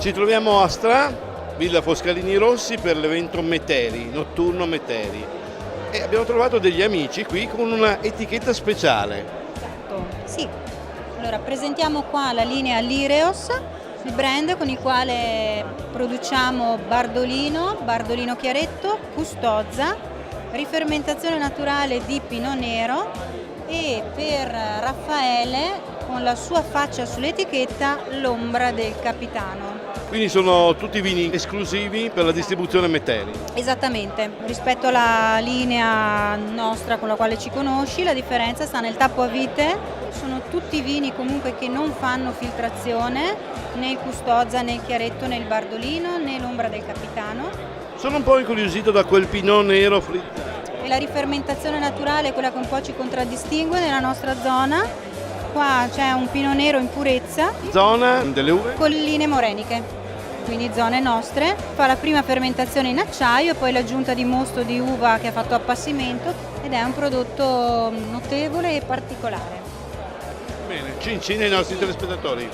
Ci troviamo a Stra, Villa Foscalini Rossi, per l'evento Meteri, notturno Meteri. E abbiamo trovato degli amici qui con una etichetta speciale. Esatto, sì. Allora, presentiamo qua la linea Lireos, il brand con il quale produciamo Bardolino Chiaretto, Custozza, rifermentazione naturale di Pinot Nero e per Raffaele, con la sua faccia sull'etichetta, l'ombra del capitano. Quindi sono tutti vini esclusivi per la distribuzione Meteri. Esattamente, rispetto alla linea nostra con la quale ci conosci, la differenza sta nel tappo a vite. Sono tutti vini comunque che non fanno filtrazione, né il Custozza, né il Chiaretto, né il Bardolino, né l'ombra del capitano. Sono un po' incuriosito da quel Pinot Nero fritto. E la rifermentazione naturale è quella che un po' ci contraddistingue nella nostra zona. Qua c'è un Pinot Nero in purezza. Zona delle uve? Colline moreniche, quindi zone nostre. Fa la prima fermentazione in acciaio e poi l'aggiunta di mosto di uva che ha fatto appassimento ed è un prodotto notevole e particolare. Bene, cin cin ai nostri telespettatori.